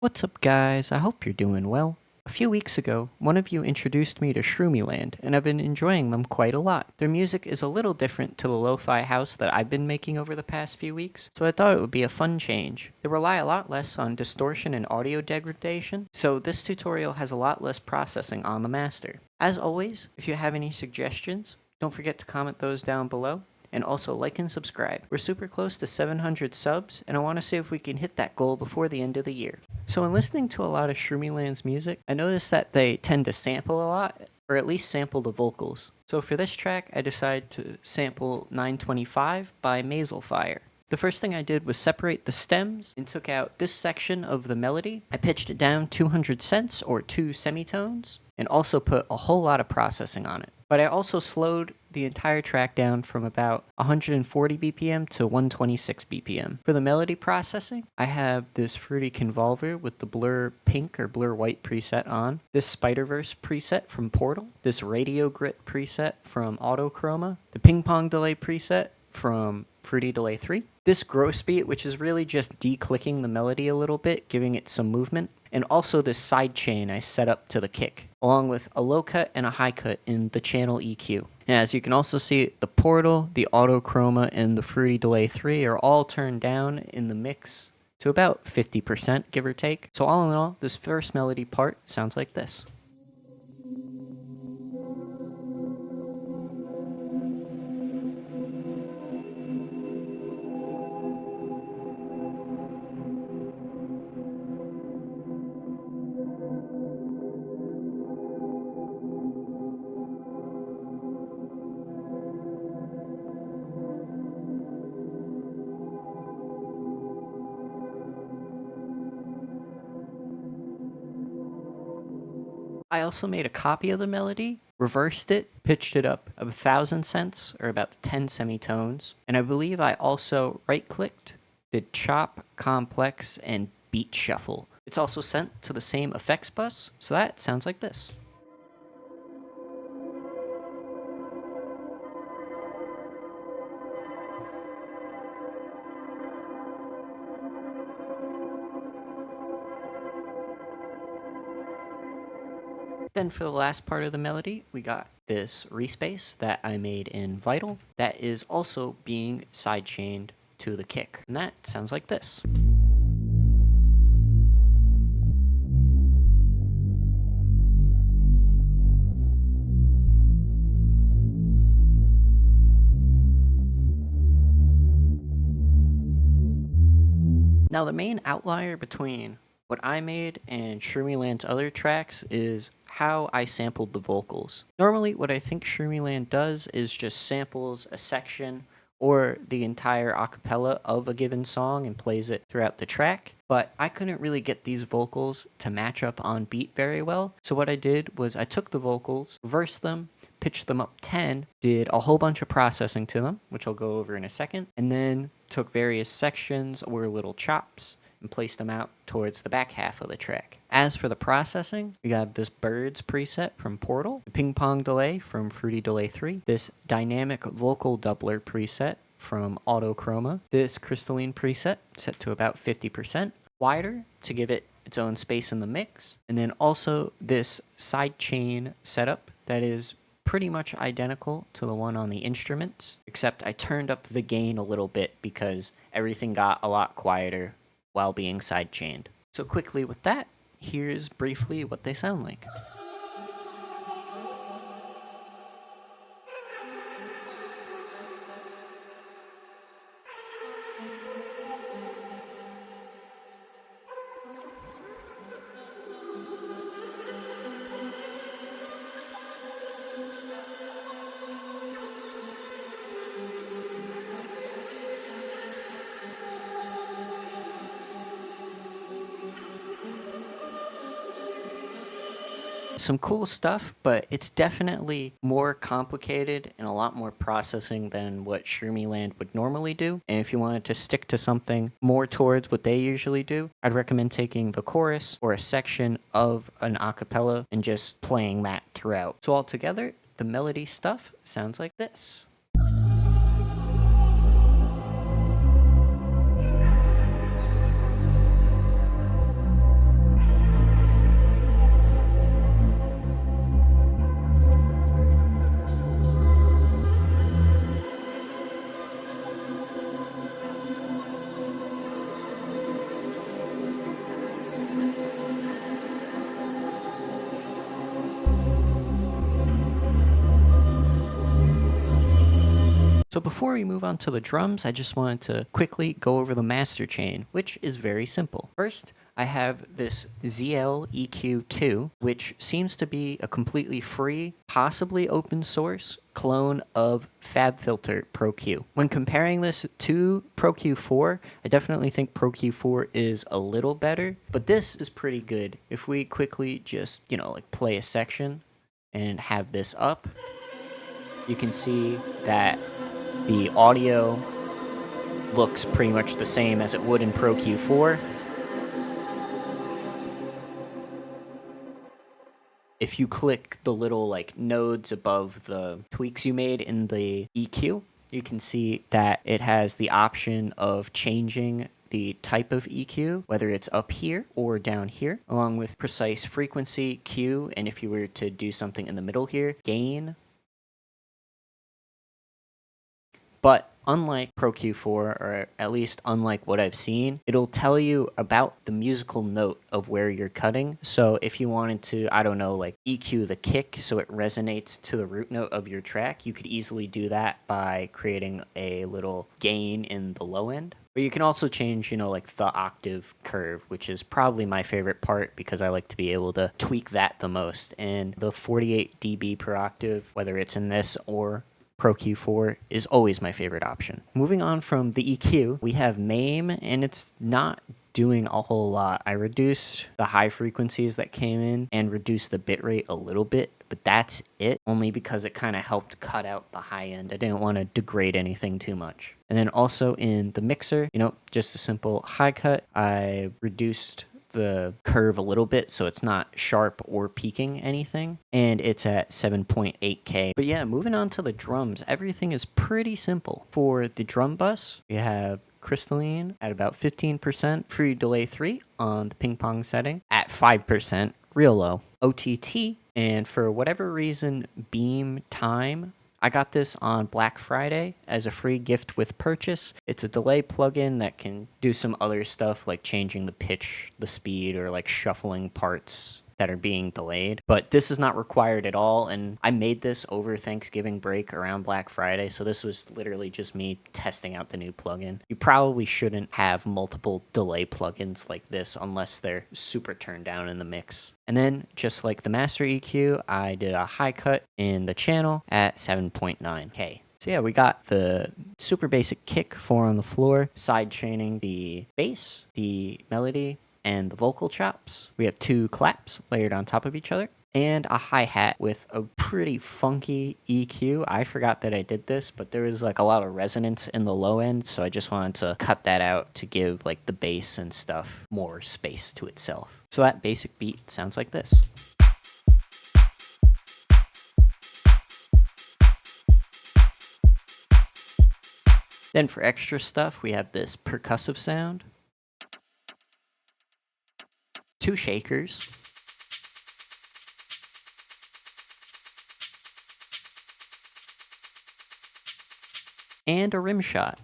What's up, guys? I hope you're doing well. A few weeks ago, one of you introduced me to Shroomyland, and I've been enjoying them quite a lot. Their music is a little different to the lo-fi house that I've been making over the past few weeks, so I thought it would be a fun change. They rely a lot less on distortion and audio degradation, so this tutorial has a lot less processing on the master. As always, if you have any suggestions, don't forget to comment those down below. And also like and subscribe. We're super close to 700 subs, and I want to see if we can hit that goal before the end of the year. So in listening to a lot of Shroomyland's music, I noticed that they tend to sample a lot, or at least sample the vocals. So for this track, I decided to sample 925 by Fire. The first thing I did was separate the stems and took out this section of the melody. I pitched it down 200 cents or 2 semitones, and also put a whole lot of processing on it. But I also slowed the entire track down from about 140 BPM to 126 BPM. For the melody processing, I have this Fruity Convolver with the Blur Pink or Blur White preset on, this Spider-Verse preset from Portal, this Radio Grit preset from Autochroma, the Ping Pong Delay preset from Fruity Delay 3, this Gross Beat, which is really just declicking the melody a little bit, giving it some movement, and also this side chain I set up to the kick, along with a low cut and a high cut in the channel EQ. And as you can also see, the Portal, the Autochroma, and the Fruity Delay 3 are all turned down in the mix to about 50%, give or take. So all in all, this first melody part sounds like this. I also made a copy of the melody, reversed it, pitched it up 1,000 cents, or about 10 semitones, and I believe I also right-clicked, did chop, complex, and beat shuffle. It's also sent to the same effects bus, so that sounds like this. Then for the last part of the melody, we got this respace that I made in Vital that is also being sidechained to the kick. And that sounds like this. Now the main outlier between what I made and Shroomyland's other tracks is how I sampled the vocals. Normally, what I think Shroomyland does is just samples a section or the entire acapella of a given song and plays it throughout the track, but I couldn't really get these vocals to match up on beat very well. So what I did was I took the vocals, reversed them, pitched them up 10, did a whole bunch of processing to them, which I'll go over in a second, and then took various sections or little chops and placed them out towards the back half of the track. As for the processing, we got this Birds preset from Portal, the Ping Pong Delay from Fruity Delay 3, this Dynamic Vocal Doubler preset from Autochroma, this Crystalline preset set to about 50%, wider to give it its own space in the mix, and then also this sidechain setup that is pretty much identical to the one on the instruments, except I turned up the gain a little bit because everything got a lot quieter while being sidechained. So quickly with that, here's briefly what they sound like. Some cool stuff, but it's definitely more complicated and a lot more processing than what Shroomyland would normally do. And if you wanted to stick to something more towards what they usually do, I'd recommend taking the chorus or a section of an acapella and just playing that throughout. So altogether, the melody stuff sounds like this. So before we move on to the drums, I just wanted to quickly go over the master chain, which is very simple. First, I have this ZL EQ2, which seems to be a completely free, possibly open source clone of FabFilter Pro Q. When comparing this to Pro Q4, I definitely think Pro Q4 is a little better, but this is pretty good. If we quickly just, like play a section and have this up, you can see that the audio looks pretty much the same as it would in Pro Q4. If you click the little nodes above the tweaks you made in the EQ, you can see that it has the option of changing the type of EQ, whether it's up here or down here, along with precise frequency, Q, and if you were to do something in the middle here, gain. But unlike Pro Q4, or at least unlike what I've seen, it'll tell you about the musical note of where you're cutting. So if you wanted to, I don't know, EQ the kick so it resonates to the root note of your track, you could easily do that by creating a little gain in the low end. But you can also change, the octave curve, which is probably my favorite part because I like to be able to tweak that the most. And the 48 dB per octave, whether it's in this or Pro Q4, is always my favorite option. Moving on from the EQ, we have MAME, and it's not doing a whole lot. I reduced the high frequencies that came in and reduced the bitrate a little bit, but that's it, only because it kind of helped cut out the high end. I didn't want to degrade anything too much. And then also in the mixer, just a simple high cut. I reduced the curve a little bit so it's not sharp or peaking anything, and it's at 7.8K. But yeah, moving on to the drums, everything is pretty simple. For the drum bus, we have crystalline at about 15%, free delay 3 on the ping pong setting at 5%, real low. OTT, and for whatever reason, beam time, I got this on Black Friday as a free gift with purchase. It's a delay plugin that can do some other stuff like changing the pitch, the speed, or shuffling parts that are being delayed. But this is not required at all, and I made this over Thanksgiving break around Black Friday, so this was literally just me testing out the new plugin. You probably shouldn't have multiple delay plugins like this unless they're super turned down in the mix. And then, just like the master EQ, I did a high cut in the channel at 7.9K. So yeah, we got the super basic kick, 4 on the floor, side chaining the bass, the melody, and the vocal chops. We have 2 claps layered on top of each other, and a hi-hat with a pretty funky EQ. I forgot that I did this, but there was a lot of resonance in the low end, so I just wanted to cut that out to give the bass and stuff more space to itself. So that basic beat sounds like this. Then for extra stuff, we have this percussive sound, 2 shakers, and a rim shot.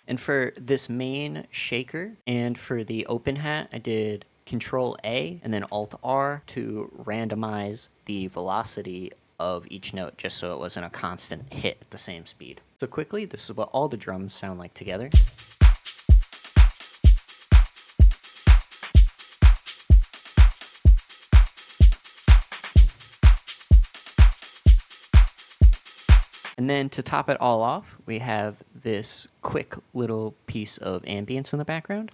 And for this main shaker and for the open hat, I did Control A and then Alt R to randomize the velocity of each note just so it wasn't a constant hit at the same speed. So quickly, this is what all the drums sound like together. And then to top it all off, we have this quick little piece of ambience in the background.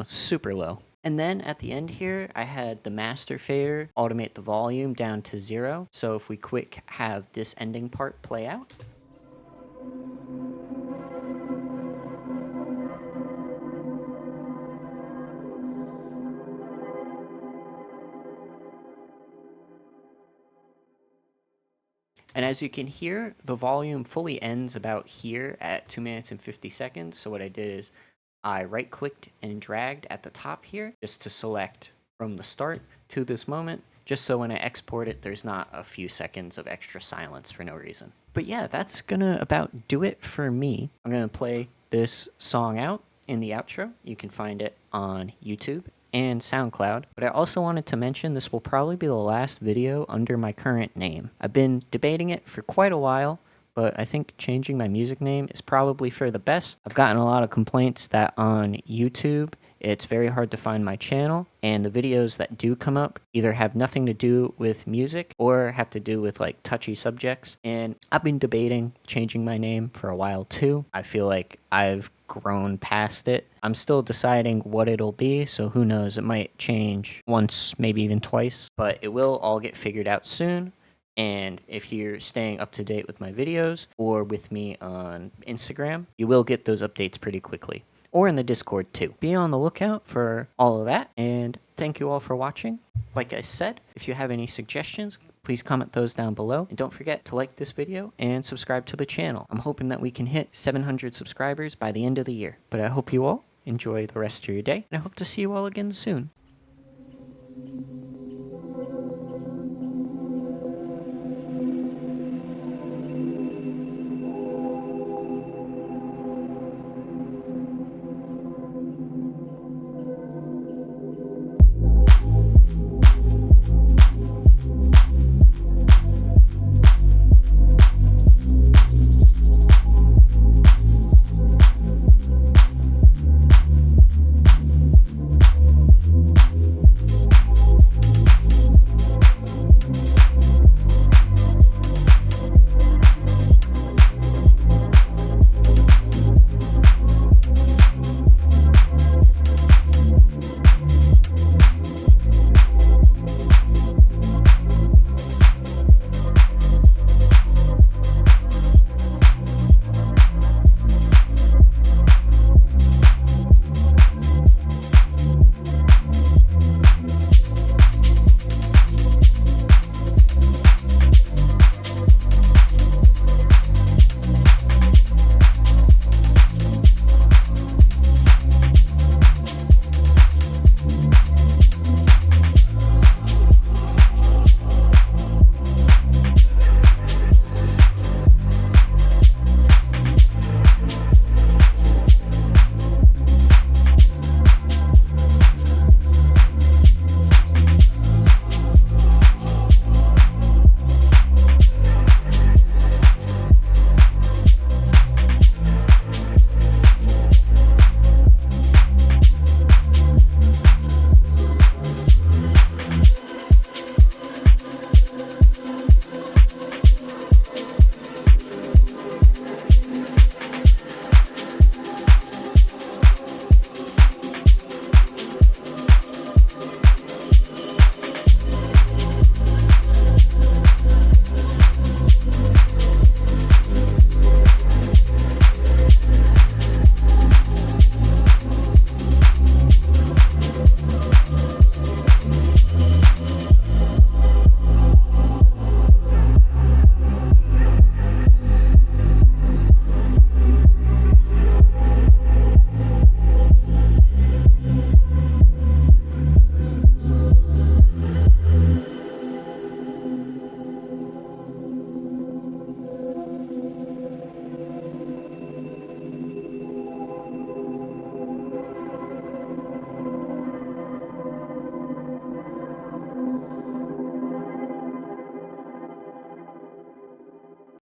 Super low. And then at the end here, I had the master fader automate the volume down to 0. So if we quick have this ending part play out. And as you can hear, the volume fully ends about here at 2 minutes and 50 seconds. So what I did is I right-clicked and dragged at the top here just to select from the start to this moment, just so when I export it, there's not a few seconds of extra silence for no reason. But yeah, that's gonna about do it for me. I'm gonna play this song out. in the outro. You can find it on YouTube and SoundCloud. But I also wanted to mention this will probably be the last video under my current name. I've been debating it for quite a while, but I think changing my music name is probably for the best. I've gotten a lot of complaints that on YouTube it's very hard to find my channel, and the videos that do come up either have nothing to do with music or have to do with like touchy subjects. And I've been debating changing my name for a while too. I feel like I've grown past it. I'm still deciding what it'll be, so who knows, it might change once, maybe even twice, but it will all get figured out soon. And if you're staying up to date with my videos or with me on Instagram, you will get those updates pretty quickly. Or in the Discord too. Be on the lookout for all of that, and thank you all for watching. Like I said, if you have any suggestions, please comment those down below, and don't forget to like this video and subscribe to the channel. I'm hoping that we can hit 700 subscribers by the end of the year. But I hope you all enjoy the rest of your day, and I hope to see you all again soon.